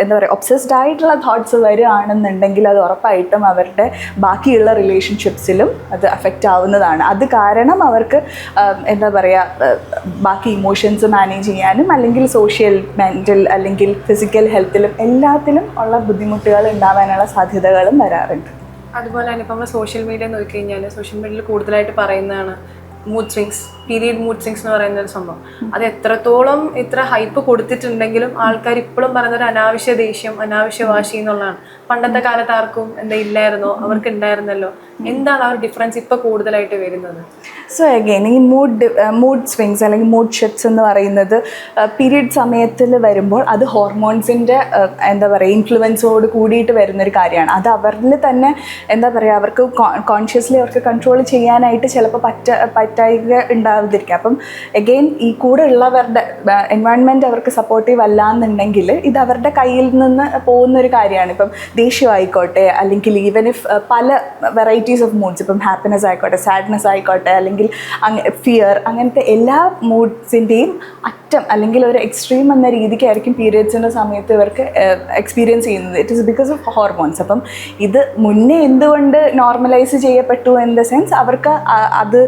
എന്താ പറയുക ഒബ്സസ്ഡ് ആയിട്ടുള്ള തോട്ട്സ് വരികയാണെന്നുണ്ടെങ്കിൽ അത് ഉറപ്പായിട്ടും അവരുടെ ബാക്കിയുള്ള റിലേഷൻഷിപ്സിൽ അത് അഫക്റ്റ് ആവുന്നതാണ്. അത് കാരണം അവർക്ക് എന്താ പറയുക ബാക്കി ഇമോഷൻസ് മാനേജ് ചെയ്യാനും അല്ലെങ്കിൽ സോഷ്യൽ, മെൻ്റൽ അല്ലെങ്കിൽ ഫിസിക്കൽ ഹെൽത്തിലും എല്ലാത്തിലും ഉള്ള ബുദ്ധിമുട്ടുകൾ ഉണ്ടാവാനുള്ള സാധ്യതകളും വരാറുണ്ട്. അതുപോലെ തന്നെ ഇപ്പം നമ്മൾ സോഷ്യൽ മീഡിയ നോക്കിക്കഴിഞ്ഞാൽ സോഷ്യൽ മീഡിയയിൽ കൂടുതലായിട്ട് പറയുന്നതാണ് mood swings, period mood swings എന്ന് പറയുന്ന ഒരു സംഭവം. അത് എത്രത്തോളം ഇത്ര ഹൈപ്പ് കൊടുത്തിട്ടുണ്ടെങ്കിലും ആൾക്കാർ ഇപ്പോഴും പറയുന്ന ഒരു അനാവശ്യ ദേഷ്യം, അനാവശ്യ വാശി എന്നുള്ളതാണ്. പണ്ടത്തെ കാലത്ത് ആർക്കും എന്താ ഇല്ലായിരുന്നോ, അവർക്ക് ഉണ്ടായിരുന്നല്ലോ. എന്താണ് ആ ഒരു ഡിഫറൻസ് ഇപ്പോൾ കൂടുതലായിട്ട് വരുന്നത്? സോ അഗെയിൻ ഈ മൂഡ് സ്വിങ്സ് അല്ലെങ്കിൽ മൂഡ് ഷിഫ്റ്റ്സ് എന്ന് പറയുന്നത് പീരിയഡ് സമയത്തിൽ വരുമ്പോൾ അത് ഹോർമോൺസിൻ്റെ എന്താ പറയുക ഇൻഫ്ലുവൻസോട് കൂടിയിട്ട് വരുന്നൊരു കാര്യമാണ്. അത് അവരിൽ തന്നെ എന്താ പറയുക അവർക്ക് കോൺഷ്യസ്ലി അവർക്ക് കൺട്രോൾ ചെയ്യാനായിട്ട് ചിലപ്പോൾ പറ്റായിക ഉണ്ടാവാതിരിക്കുക. അപ്പം എഗെയിൻ ഈ കൂടെ ഉള്ളവരുടെ എൻവയോൺമെൻറ്റ് അവർക്ക് സപ്പോർട്ടീവ് അല്ല എന്നുണ്ടെങ്കിൽ ഇത് അവരുടെ കയ്യിൽ നിന്ന് പോകുന്നൊരു കാര്യമാണ്. ഇപ്പം ദേഷ്യമായിക്കോട്ടെ, അല്ലെങ്കിൽ ഈവൻ ഇഫ് പല വെറൈറ്റീസ് ഓഫ് മൂഡ്സ്, ഇപ്പം ഹാപ്പിനെസ് ആയിക്കോട്ടെ, സാഡ്നെസ് ആയിക്കോട്ടെ, അല്ലെങ്കിൽ ഫിയർ, അങ്ങനത്തെ എല്ലാ മൂഡ്സിൻ്റെയും അറ്റം അല്ലെങ്കിൽ ഒരു എക്സ്ട്രീം എന്ന രീതിക്കായിരിക്കും പീരിയഡ്സിൻ്റെ സമയത്ത് ഇവർക്ക് എക്സ്പീരിയൻസ് ചെയ്യുന്നത്. It is because of hormones. അപ്പം ഇത് മുന്നേ എന്തുകൊണ്ട് നോർമലൈസ് ചെയ്യപ്പെട്ടു ഇൻ ദ സെൻസ് അവർക്ക് അത്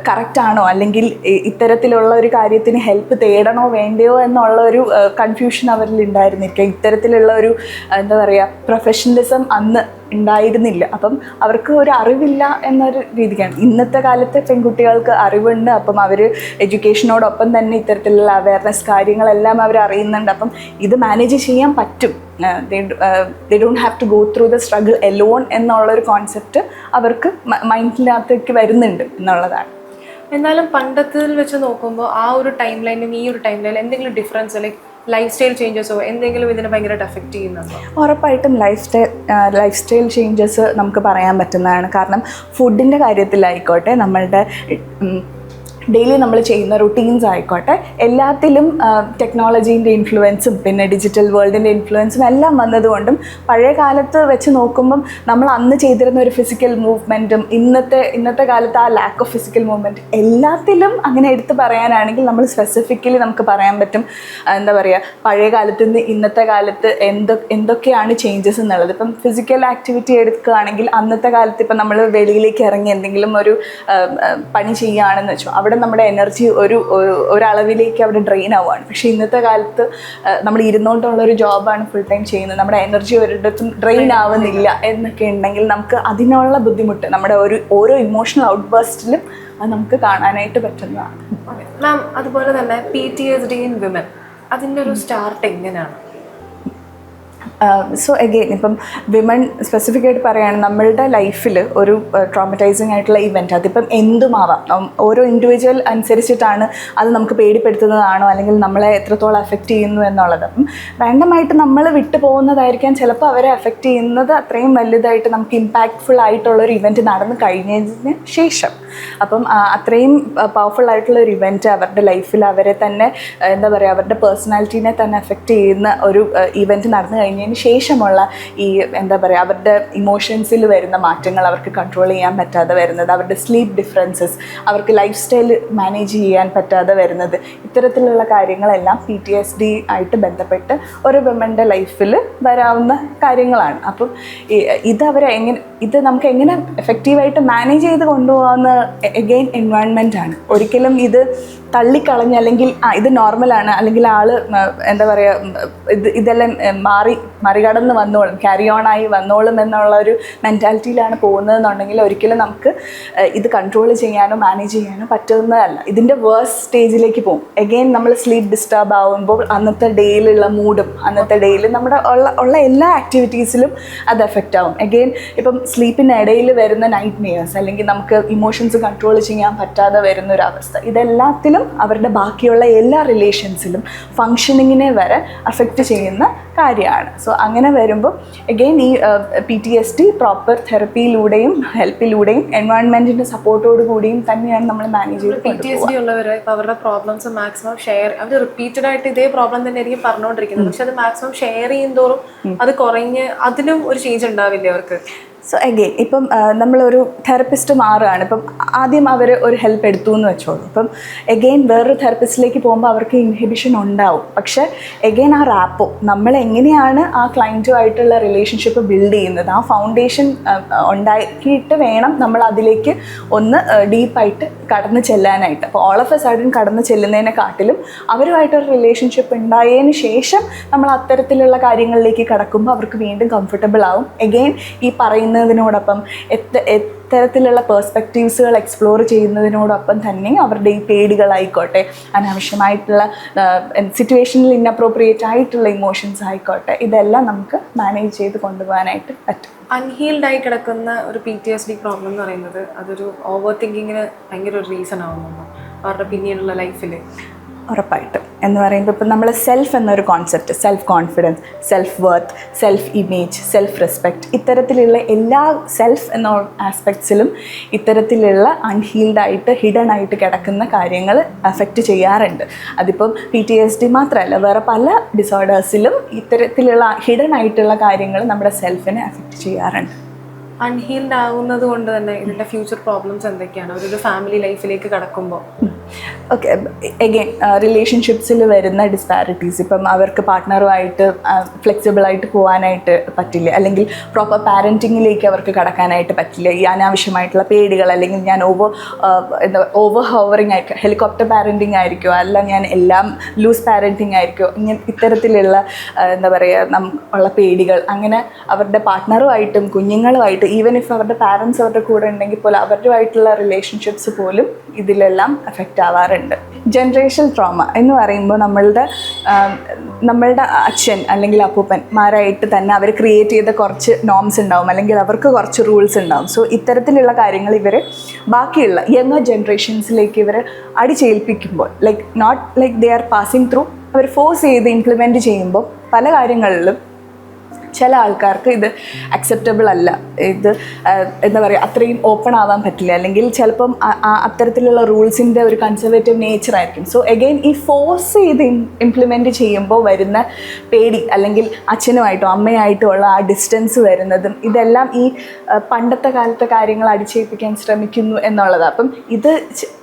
കറക്റ്റാണോ, അല്ലെങ്കിൽ ഇത്തരത്തിലുള്ള ഒരു കാര്യത്തിന് ഹെൽപ്പ് തേടണോ വേണ്ടയോ എന്നുള്ള ഒരു കൺഫ്യൂഷൻ അവരിൽ ഉണ്ടായിരുന്നിരിക്കുക. ഇത്തരത്തിലുള്ള ഒരു എന്താ പറയുക പ്രൊഫഷണലിസം അന്ന് ഉണ്ടായിരുന്നില്ല. അപ്പം അവർക്ക് ഒരു അറിവില്ല എന്നൊരു രീതിക്കാണ്. ഇന്നത്തെ കാലത്ത് പെൺകുട്ടികൾക്ക് അറിവുണ്ട്. അപ്പം അവർ എഡ്യൂക്കേഷനോടൊപ്പം തന്നെ ഇത്തരത്തിലുള്ള അവയർനെസ് കാര്യങ്ങളെല്ലാം അവർ അറിയുന്നുണ്ട്. അപ്പം ഇത് മാനേജ് ചെയ്യാൻ പറ്റും. they don't have to go through the struggle alone എന്നുള്ളൊരു കോൺസെപ്റ്റ് അവർക്ക് മൈൻഡിനകത്തേക്ക് വരുന്നുണ്ട് എന്നുള്ളതാണ്. എന്നാലും പണ്ടത്തിൽ വെച്ച് നോക്കുമ്പോൾ ആ ഒരു ടൈം ലൈനും ഈ ഒരു ടൈം ലൈനിൽ എന്തെങ്കിലും ഡിഫറൻസ്, ലൈക്ക് ലൈഫ് സ്റ്റൈൽ ചേഞ്ചസോ എന്തെങ്കിലും ഇതിനെ ഭയങ്കരമായിട്ട് എഫക്റ്റ് ചെയ്യുന്നുണ്ടോ? ഉറപ്പായിട്ടും ലൈഫ് സ്റ്റൈൽ ചേഞ്ചസ് നമുക്ക് പറയാൻ പറ്റുന്നതാണ്. കാരണം ഫുഡിൻ്റെ കാര്യത്തിലായിക്കോട്ടെ, നമ്മളുടെ ഡെയിലി നമ്മൾ ചെയ്യുന്ന റുട്ടീൻസ് ആയിക്കോട്ടെ, എല്ലാത്തിലും ടെക്നോളജീൻ്റെ ഇൻഫ്ലുവൻസും പിന്നെ ഡിജിറ്റൽ വേൾഡിൻ്റെ ഇൻഫ്ലുവൻസും എല്ലാം വന്നതുകൊണ്ടും പഴയ കാലത്ത് വെച്ച് നോക്കുമ്പം നമ്മൾ അന്ന് ചെയ്തിരുന്ന ഒരു ഫിസിക്കൽ മൂവ്മെൻറ്റും ഇന്നത്തെ കാലത്ത് ആ ലാക്ക് ഓഫ് ഫിസിക്കൽ മൂവ്മെൻറ്റ് എല്ലാത്തിലും അങ്ങനെ എടുത്ത് പറയാനാണെങ്കിൽ നമ്മൾ സ്പെസിഫിക്കലി നമുക്ക് പറയാൻ പറ്റും. എന്താ പറയുക, പഴയ കാലത്ത് നിന്ന് ഇന്നത്തെ കാലത്ത് എന്തൊക്കെയാണ് ചേഞ്ചസ് എന്നുള്ളത്. ഇപ്പം ഫിസിക്കൽ ആക്ടിവിറ്റി എടുക്കുകയാണെങ്കിൽ അന്നത്തെ കാലത്ത് ഇപ്പം നമ്മൾ വെളിയിലേക്ക് ഇറങ്ങി എന്തെങ്കിലും ഒരു പണി ചെയ്യുകയാണെന്ന് വെച്ചോ, അവിടെ നമ്മുടെ എനർജി ഒരളവിലേക്ക് അവിടെ ഡ്രെയിൻ ആവുകയാണ്. പക്ഷേ ഇന്നത്തെ കാലത്ത് നമ്മൾ ഇരുന്നുകൊണ്ടുള്ളൊരു ജോബാണ് ഫുൾ ടൈം ചെയ്യുന്നത്, നമ്മുടെ എനർജി ഒരിടത്തും ഡ്രെയിൻ ആവുന്നില്ല എന്നൊക്കെ ഉണ്ടെങ്കിൽ നമുക്ക് അതിനുള്ള ബുദ്ധിമുട്ട് നമ്മുടെ ഓരോ ഇമോഷണൽ ഔട്ട്ബേസ്റ്റിലും അത് നമുക്ക് കാണാനായിട്ട് പറ്റുന്നതാണ്. മാം, അതുപോലെ തന്നെ PTSD ഇൻ വിമൻ, അതിൻ്റെ ഒരു സ്റ്റാർട്ട് എങ്ങനെയാണ്? സോ അഗെയിൻ ഇപ്പം വിമൺ സ്പെസിഫിക് ആയിട്ട് പറയുകയാണ്, നമ്മളുടെ ലൈഫിൽ ഒരു ട്രോമറ്റൈസിങ് ആയിട്ടുള്ള ഇവൻറ്റ് അതിപ്പം എന്തുമാവാം, ഓരോ ഇൻഡിവിജ്വൽ അനുസരിച്ചിട്ടാണ് അത് നമുക്ക് പേടിപ്പെടുത്തുന്നതാണോ അല്ലെങ്കിൽ നമ്മളെ എത്രത്തോളം എഫക്റ്റ് ചെയ്യുന്നു എന്നുള്ളത്. അപ്പം റാൻഡമായിട്ട് നമ്മൾ വിട്ടു പോകുന്നതായിരിക്കാം ചിലപ്പോൾ അവരെ എഫക്റ്റ് ചെയ്യുന്നത് അത്രയും വലുതായിട്ട് നമുക്ക് ഇമ്പാക്റ്റ്ഫുൾ ആയിട്ടുള്ളൊരു ഇവൻറ്റ് നടന്നു കഴിഞ്ഞതിന് ശേഷം. അപ്പം അത്രയും പവർഫുൾ ആയിട്ടുള്ളൊരു ഇവൻറ്റ് അവരുടെ ലൈഫിൽ അവരെ തന്നെ എന്താ പറയുക അവരുടെ പേഴ്സണാലിറ്റീനെ തന്നെ എഫക്റ്റ് ചെയ്യുന്ന ഒരു ഇവൻറ്റ് നടന്നു കഴിഞ്ഞതിന് ശേഷമുള്ള ഈ എന്താ പറയുക അവരുടെ ഇമോഷൻസിൽ വരുന്ന മാറ്റങ്ങൾ, അവർക്ക് കൺട്രോൾ ചെയ്യാൻ പറ്റാതെ വരുന്നത്, അവരുടെ സ്ലീപ്പ് ഡിഫറൻസസ്, അവർക്ക് ലൈഫ് സ്റ്റൈൽ മാനേജ് ചെയ്യാൻ പറ്റാതെ വരുന്നത്, ഇത്തരത്തിലുള്ള കാര്യങ്ങളെല്ലാം PTSD ആയിട്ട് ബന്ധപ്പെട്ട് ഒരു വിമൻ്റെ ലൈഫിൽ വരാവുന്ന കാര്യങ്ങളാണ്. അപ്പം ഇത് നമുക്ക് എങ്ങനെ എഫക്റ്റീവായിട്ട് മാനേജ് ചെയ്ത് കൊണ്ടുപോകാവുന്ന എഗെയിൻ എൻവയോൺമെൻ്റ് ആണ്. ഒരിക്കലും ഇത് തള്ളിക്കളഞ്ഞ് അല്ലെങ്കിൽ ഇത് നോർമലാണ് അല്ലെങ്കിൽ ആൾ എന്താ പറയുക ഇതെല്ലാം മറികടന്ന് വന്നോളും, ക്യാരി ഓൺ ആയി വന്നോളും എന്നുള്ള ഒരു മെൻറ്റാലിറ്റിയിലാണ് പോകുന്നതെന്നുണ്ടെങ്കിൽ ഒരിക്കലും നമുക്ക് ഇത് കൺട്രോൾ ചെയ്യാനോ മാനേജ് ചെയ്യാനോ പറ്റുന്നതല്ല. ഇതിൻ്റെ വേഴ്സ്റ്റ് സ്റ്റേജിലേക്ക് പോകും. എഗെയിൻ നമ്മൾ സ്ലീപ്പ് ഡിസ്റ്റർബ് ആകുമ്പോൾ അന്നത്തെ ഡേയിലുള്ള മൂഡും അന്നത്തെ ഡേയിൽ നമ്മുടെ ഉള്ള എല്ലാ ആക്ടിവിറ്റീസിലും അത് എഫക്റ്റ് ആവും. എഗെയിൻ ഇപ്പം സ്ലീപ്പിനിടയിൽ വരുന്ന നൈറ്റ് മെയർസ് അല്ലെങ്കിൽ നമുക്ക് ഇമോഷൻസ് കൺട്രോൾ ചെയ്യാൻ പറ്റാതെ വരുന്ന ഒരു അവസ്ഥ, ഇതെല്ലാത്തിലും അവരുടെ ബാക്കിയുള്ള എല്ലാ റിലേഷൻസിലും ഫങ്ഷനിങ്ങിനെ വരെ അഫക്റ്റ് ചെയ്യുന്ന കാര്യമാണ്. സോ അങ്ങനെ വരുമ്പോൾ എഗെയിൻ ഈ PTSD പ്രോപ്പർ തെറപ്പിയിലൂടെയും ഹെൽപ്പിലൂടെയും എൻവയോൺമെൻറ്റിൻ്റെ സപ്പോർട്ടോടു കൂടിയും തന്നെയാണ് നമ്മൾ മാനേജ് ചെയ്ത്. PTSD ഉള്ളവർ ഇപ്പോൾ അവരുടെ പ്രോബ്ലംസ് മാക്സിമം ഷെയർ, അവർ റിപ്പീറ്റഡ് ആയിട്ട് ഇതേ പ്രോബ്ലം തന്നെ ആയിരിക്കും പറഞ്ഞുകൊണ്ടിരിക്കുന്നത്, പക്ഷെ അത് മാക്സിമം ഷെയർ ചെയ്യുന്തോറും അത് കുറഞ്ഞ് അതിലും ഒരു ചേഞ്ച് ഉണ്ടാവില്ലേ അവർക്ക്? സോ അഗെയിൻ ഇപ്പം നമ്മളൊരു തെറപ്പിസ്റ്റ് മാറുകയാണ്. ഇപ്പം ആദ്യം അവർ ഒരു ഹെൽപ്പ് എടുത്തു എന്ന് വെച്ചോളൂ. ഇപ്പം എഗെയിൻ വേറൊരു തെറപ്പിസ്റ്റിലേക്ക് പോകുമ്പോൾ അവർക്ക് ഇൻഹിബിഷൻ ഉണ്ടാവും. പക്ഷേ എഗെയിൻ ആ റാപ്പോ നമ്മൾ എങ്ങനെയാണ് ആ ക്ലയൻറ്റുമായിട്ടുള്ള റിലേഷൻഷിപ്പ് ബിൽഡ് ചെയ്യുന്നത്, ആ ഫൗണ്ടേഷൻ ഉണ്ടാക്കിയിട്ട് വേണം നമ്മൾ അതിലേക്ക് ഒന്ന് ഡീപ്പായിട്ട് കടന്നു ചെല്ലാനായിട്ട്. അപ്പോൾ ഓൾ ഓഫ് എ സഡൻ കടന്നു ചെല്ലുന്നതിനെക്കാട്ടിലും അവരുമായിട്ടൊരു റിലേഷൻഷിപ്പ് ഉണ്ടായതിന് ശേഷം നമ്മൾ അത്തരത്തിലുള്ള കാര്യങ്ങളിലേക്ക് കടക്കുമ്പോൾ അവർക്ക് വീണ്ടും കംഫർട്ടബിൾ ആവും. എഗെയിൻ ഈ പറയുന്നതിനോടൊപ്പം ഇത്തരത്തിലുള്ള പേഴ്സ്പെക്റ്റീവ്സുകൾ എക്സ്പ്ലോർ ചെയ്യുന്നതിനോടൊപ്പം തന്നെ അവരുടെ ഈ പേടികളായിക്കോട്ടെ, അനാവശ്യമായിട്ടുള്ള സിറ്റുവേഷനിൽ ഇൻഅപ്രോപ്രിയേറ്റ് ആയിട്ടുള്ള ഇമോഷൻസ് ആയിക്കോട്ടെ, ഇതെല്ലാം നമുക്ക് മാനേജ് ചെയ്ത് കൊണ്ടുപോകാനായിട്ട് പറ്റും. അൺഹീൽഡ് ആയി കിടക്കുന്ന ഒരു PTSD പ്രോബ്ലം എന്ന് പറയുന്നത് അതൊരു ഓവർ തിങ്കിങ്ങിന് ഭയങ്കര ഒരു റീസൺ ആവുന്നുണ്ടോ അവരുടെ പിന്നീടുള്ള ലൈഫിൽ? ഉറപ്പായിട്ടും എന്ന് പറയുമ്പോൾ ഇപ്പം നമ്മൾ സെൽഫ് എന്നൊരു concept, self confidence, self worth, self image, self respect, ഇത്തരത്തിലുള്ള എല്ലാ സെൽഫ് എന്ന ആസ്പെക്ട്സിലും ഇത്തരത്തിലുള്ള അൺഹീൽഡായിട്ട് ഹിഡൻ ആയിട്ട് കിടക്കുന്ന കാര്യങ്ങൾ അഫക്റ്റ് ചെയ്യാറുണ്ട്. അതിപ്പം PTSD മാത്രമല്ല, വേറെ പല ഡിസോർഡേഴ്സിലും ഇത്തരത്തിലുള്ള ഹിഡൻ ആയിട്ടുള്ള കാര്യങ്ങൾ നമ്മുടെ സെൽഫിനെ അഫക്റ്റ് ചെയ്യാറുണ്ട്. അൺഹീൽഡ് ആകുന്നത് കൊണ്ട് തന്നെ ഇതിൻ്റെ ഫ്യൂച്ചർ പ്രോബ്ലംസ് എന്തൊക്കെയാണ് ഒരു ഫാമിലി ലൈഫിലേക്ക് കടക്കുമ്പോൾ? ഓക്കെ, എഗെയിൻ റിലേഷൻഷിപ്സിൽ വരുന്ന ഡിസ്പാരിറ്റീസ്, ഇപ്പം അവർക്ക് പാർട്ട്ണറുമായിട്ട് ഫ്ലെക്സിബിളായിട്ട് പോകാനായിട്ട് പറ്റില്ല, അല്ലെങ്കിൽ പ്രോപ്പർ പാരൻറ്റിങ്ങിലേക്ക് അവർക്ക് കടക്കാനായിട്ട് പറ്റില്ല. ഈ അനാവശ്യമായിട്ടുള്ള പേടികൾ, അല്ലെങ്കിൽ ഞാൻ ഓവർ ഹോവറിങ് ആയിരിക്കും, ഹെലികോപ്റ്റർ പാരൻറ്റിങ് ആയിരിക്കും, അല്ല ഞാൻ എല്ലാം ലൂസ് പാരൻറ്റിങ് ആയിരിക്കും, ഇങ്ങനെ ഇത്തരത്തിലുള്ള എന്താ പറയുക ഉള്ള പേടികൾ, അങ്ങനെ അവരുടെ പാർട്ട്ണറുമായിട്ടും കുഞ്ഞുങ്ങളുമായിട്ട്, ഈവൻ ഇഫ് അവരുടെ പാരൻസ് അവരുടെ കൂടെ ഉണ്ടെങ്കിൽ പോലും അവരുമായിട്ടുള്ള റിലേഷൻഷിപ്സ് പോലും ഇതിലെല്ലാം അഫക്റ്റ് ആവാറുണ്ട്. ജനറേഷണൽ ട്രോമ എന്ന് പറയുമ്പോൾ നമ്മളുടെ അച്ഛൻ അല്ലെങ്കിൽ അപ്പൂപ്പന്മാരായിട്ട് തന്നെ അവർ ക്രിയേറ്റ് ചെയ്ത കുറച്ച് നോംസ് ഉണ്ടാവും, അല്ലെങ്കിൽ അവർക്ക് കുറച്ച് റൂൾസ് ഉണ്ടാവും. സോ ഇത്തരത്തിലുള്ള കാര്യങ്ങൾ ഇവർ ബാക്കിയുള്ള യങ്ങർ ജനറേഷൻസിലേക്ക് ഇവർ അടിച്ചേൽപ്പിക്കുമ്പോൾ, like not like they are passing through, അവർ ഫോഴ്സ് ചെയ്ത് ഇംപ്ലിമെൻറ്റ് ചെയ്യുമ്പോൾ പല കാര്യങ്ങളിലും ചില ആൾക്കാർക്ക് ഇത് അക്സെപ്റ്റബിൾ അല്ല, ഇത് എന്താ പറയുക അത്രയും ഓപ്പൺ ആവാൻ പറ്റില്ല, അല്ലെങ്കിൽ ചിലപ്പം അത്തരത്തിലുള്ള റൂൾസിൻ്റെ ഒരു കൺസർവേറ്റീവ് നേച്ചർ ആയിരിക്കും. സോ എഗെയിൻ ഈ ഫോഴ്സ് ചെയ്ത് ഇംപ്ലിമെൻറ്റ് ചെയ്യുമ്പോൾ വരുന്ന പേടി, അല്ലെങ്കിൽ അച്ഛനുമായിട്ടോ അമ്മയായിട്ടോ ഉള്ള ആ ഡിസ്റ്റൻസ് വരുന്നതും, ഇതെല്ലാം ഈ പണ്ടത്തെ കാലത്തെ കാര്യങ്ങൾ അടിച്ചേൽപ്പിക്കാൻ ശ്രമിക്കുന്നു എന്നുള്ളതാണ്. അപ്പം ഇത്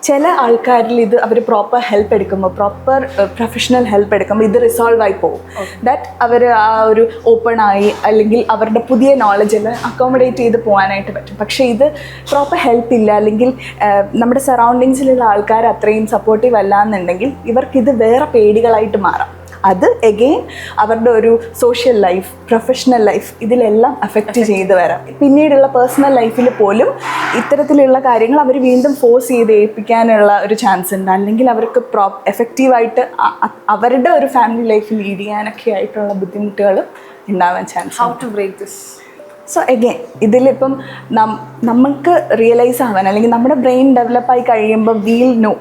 ചില ആൾക്കാരിൽ ഇത് അവർ പ്രോപ്പർ ഹെൽപ്പ് എടുക്കുമ്പോൾ, പ്രോപ്പർ പ്രൊഫഷണൽ ഹെൽപ്പ് എടുക്കുമ്പോൾ ഇത് റിസോൾവ് ആയി പോകും. ദാറ്റ് അവർ ആ ഒരു ഓപ്പൺ ആയി, അല്ലെങ്കിൽ അവരുടെ പുതിയ നോളജിൽ അക്കോമഡേറ്റ് ചെയ്ത് പോകാനായിട്ട് പറ്റും. പക്ഷേ ഇത് പ്രോപ്പർ ഹെൽപ്പ് ഇല്ല, അല്ലെങ്കിൽ നമ്മുടെ സറൗണ്ടിങ്സിലുള്ള ആൾക്കാർ അത്രയും സപ്പോർട്ടീവ് അല്ല എന്നുണ്ടെങ്കിൽ ഇവർക്കിത് വേറെ പേടികളായിട്ട് മാറാം. അത് എഗെയിൻ അവരുടെ ഒരു സോഷ്യൽ ലൈഫ്, പ്രൊഫഷണൽ ലൈഫ്, ഇതിലെല്ലാം അഫക്റ്റ് ചെയ്ത് വരാം. പിന്നീടുള്ള പേഴ്സണൽ ലൈഫിൽ പോലും ഇത്തരത്തിലുള്ള കാര്യങ്ങൾ അവർ വീണ്ടും ഫോഴ്സ് ചെയ്ത് ഏൽപ്പിക്കാനുള്ള ഒരു ചാൻസ് ഉണ്ട്, അല്ലെങ്കിൽ അവർക്ക് എഫക്റ്റീവായിട്ട് അവരുടെ ഒരു ഫാമിലി ലൈഫ് ലീഡ് ചെയ്യാനൊക്കെ ആയിട്ടുള്ള ബുദ്ധിമുട്ടുകൾ ഉണ്ടാവാൻ chance. How to break this? So again ഇതിലിപ്പം നമുക്ക് റിയലൈസ് ആവാൻ, അല്ലെങ്കിൽ നമ്മുടെ ബ്രെയിൻ ഡെവലപ്പായി കഴിയുമ്പോൾ വീൽ നോ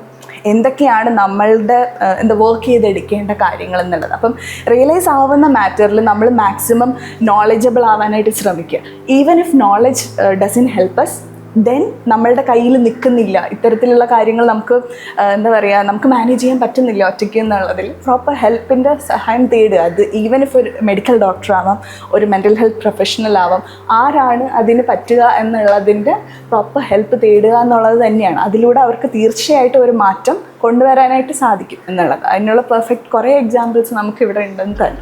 എന്തൊക്കെയാണ് നമ്മളുടെ വർക്ക് ചെയ്തെടുക്കേണ്ട കാര്യങ്ങൾ എന്നുള്ളത്. അപ്പം റിയലൈസ് ആവുന്ന മാറ്ററിൽ നമ്മൾ മാക്സിമം നോളജബിൾ ആവാനായിട്ട് ശ്രമിക്കുക. Even if knowledge doesn't help us, then നമ്മളുടെ കയ്യിൽ നിൽക്കുന്നില്ല, ഇത്തരത്തിലുള്ള കാര്യങ്ങൾ നമുക്ക് എന്താ പറയുക നമുക്ക് മാനേജ് ചെയ്യാൻ പറ്റുന്നില്ല ഒറ്റയ്ക്ക് എന്നുള്ളതിൽ പ്രോപ്പർ ഹെൽപ്പിൻ്റെ സഹായം തേടുക. അത് ഈവൻ ഇഫ് ഒരു മെഡിക്കൽ ഡോക്ടർ ആവാം, ഒരു മെൻ്റൽ ഹെൽത്ത് പ്രൊഫഷണൽ ആവാം, ആരാണ് അതിന് പറ്റുക എന്നുള്ളതിൻ്റെ പ്രോപ്പർ ഹെൽപ്പ് തേടുക എന്നുള്ളത് തന്നെയാണ്. അതിലൂടെ അവർക്ക് തീർച്ചയായിട്ടും ഒരു മാറ്റം കൊണ്ടുവരാനായിട്ട് സാധിക്കും എന്നുള്ളത്. അതിനുള്ള പെർഫെക്റ്റ് കുറേ എക്സാമ്പിൾസ് നമുക്കിവിടെ ഉണ്ടെന്ന് തന്നെ.